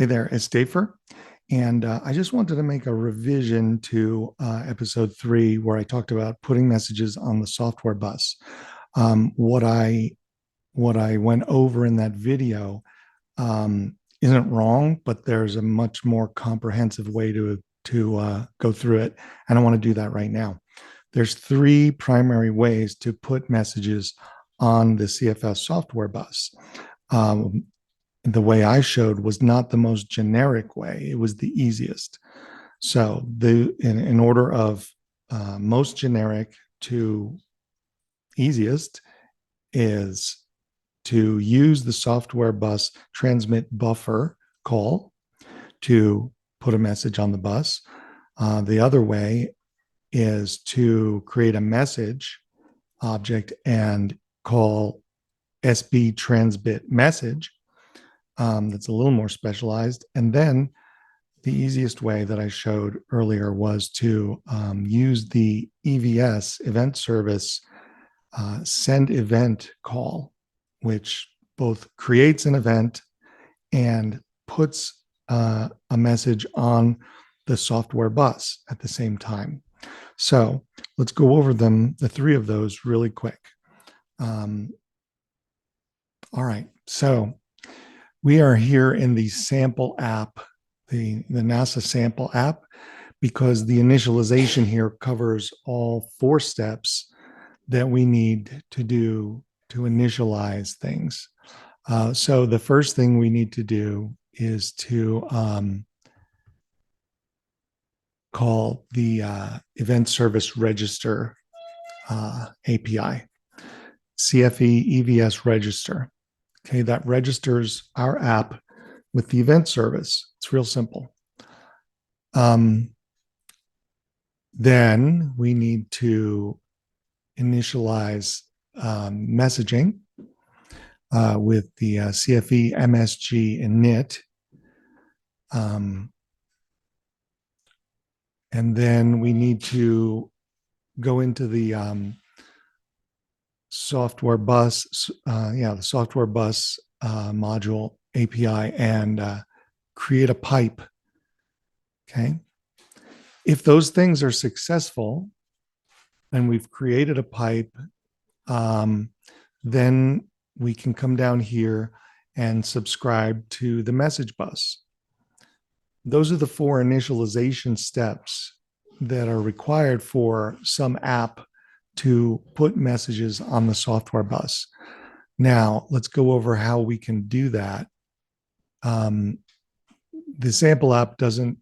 Hey there, it's Dafer. And I just wanted to make a revision to episode 3, where I talked about putting messages on the software bus. What I went over in that video isn't wrong, but there's a much more comprehensive way to go through it, and I want to do that right now. There's 3 primary ways to put messages on the cFS software bus. The way I showed was not the most generic way. It was the easiest. So in order of most generic to easiest is to use the software bus transmit buffer call to put a message on the bus. The other way is to create a message object and call SB transmit message. That's a little more specialized. And then the easiest way that I showed earlier was to use the EVS event service send event call, which both creates an event and puts a message on the software bus at the same time. So let's go over the 3 of those really quick. All right, so we are here in the sample app, the NASA sample app, because the initialization here covers all 4 steps that we need to do to initialize things. So the first thing we need to do is to call the event service register API, CFE EVS register. Okay, that registers our app with the event service. It's real simple. Then we need to initialize messaging with the CFE MSG init. And then we need to go into the software bus, the software bus module API and create a pipe. Okay. If those things are successful and we've created a pipe, then we can come down here and subscribe to the message bus. Those are the 4 initialization steps that are required for some app to put messages on the software bus. Now, let's go over how we can do that. The sample app doesn't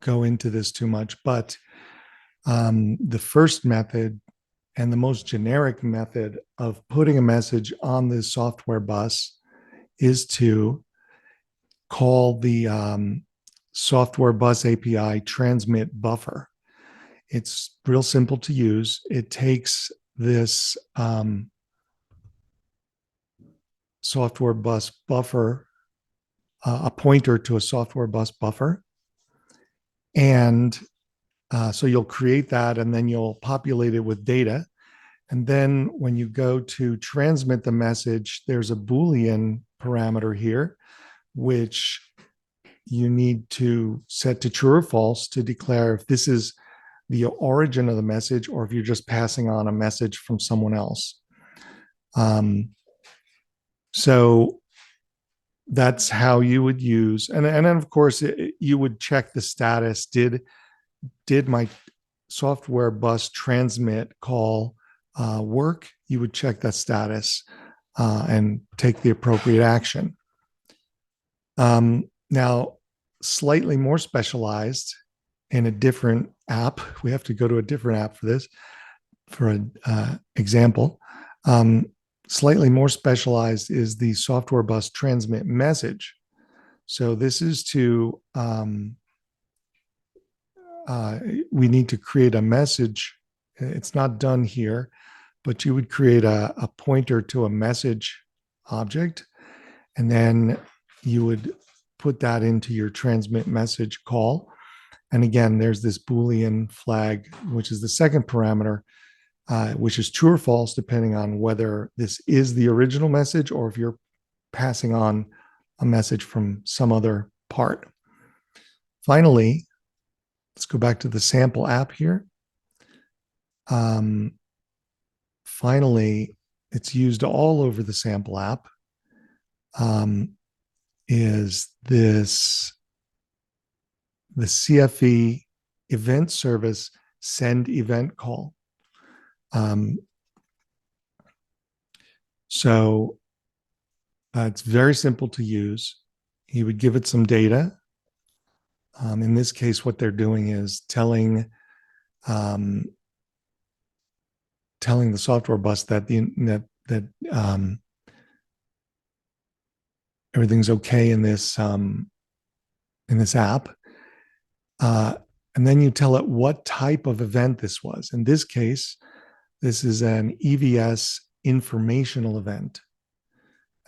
go into this too much, but the first method and the most generic method of putting a message on the software bus is to call the software bus API transmit buffer. It's real simple to use. It takes this software bus buffer, a pointer to a software bus buffer. And so you'll create that and then you'll populate it with data. And then when you go to transmit the message, there's a Boolean parameter here, which you need to set to true or false to declare if this is the origin of the message or if you're just passing on a message from someone else. So that's how you would use, and then of course you would check the status. Did my software bus transmit call work? You would check that status and take the appropriate action. Now, slightly more specialized in a different app, we have to go to a different app for this, for an example. Slightly more specialized is the software bus transmit message. So this is to, we need to create a message. It's not done here, but you would create a pointer to a message object, and then you would put that into your transmit message call. And again, there's this Boolean flag, which is the second parameter, which is true or false, depending on whether this is the original message or if you're passing on a message from some other part. Finally, let's go back to the sample app here. Finally, it's used all over the sample app, is this the CFE event service send event call. So it's very simple to use. You would give it some data. In this case, what they're doing is telling the software bus that everything's okay in this app, and then you tell it what type of event this was. In this case, this is an EVS informational event.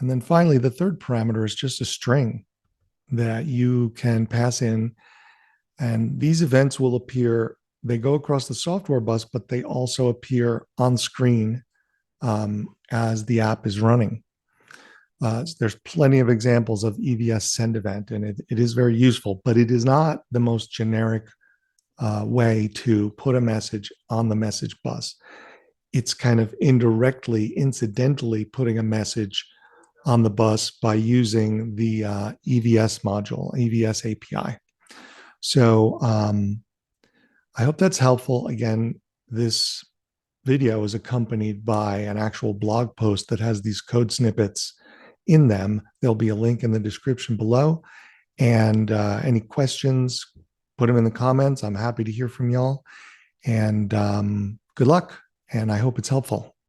And then finally, the third parameter is just a string that you can pass in. And these events will appear, they go across the software bus, but they also appear on screen as the app is running. There's plenty of examples of EVS send event, and it is very useful, but it is not the most generic way to put a message on the message bus. It's kind of indirectly, incidentally putting a message on the bus by using the EVS module, EVS API. So I hope that's helpful. Again, this video is accompanied by an actual blog post that has these code snippets in them. There'll be a link in the description below. And any questions, put them in the comments. I'm happy to hear from y'all. And good luck. And I hope it's helpful.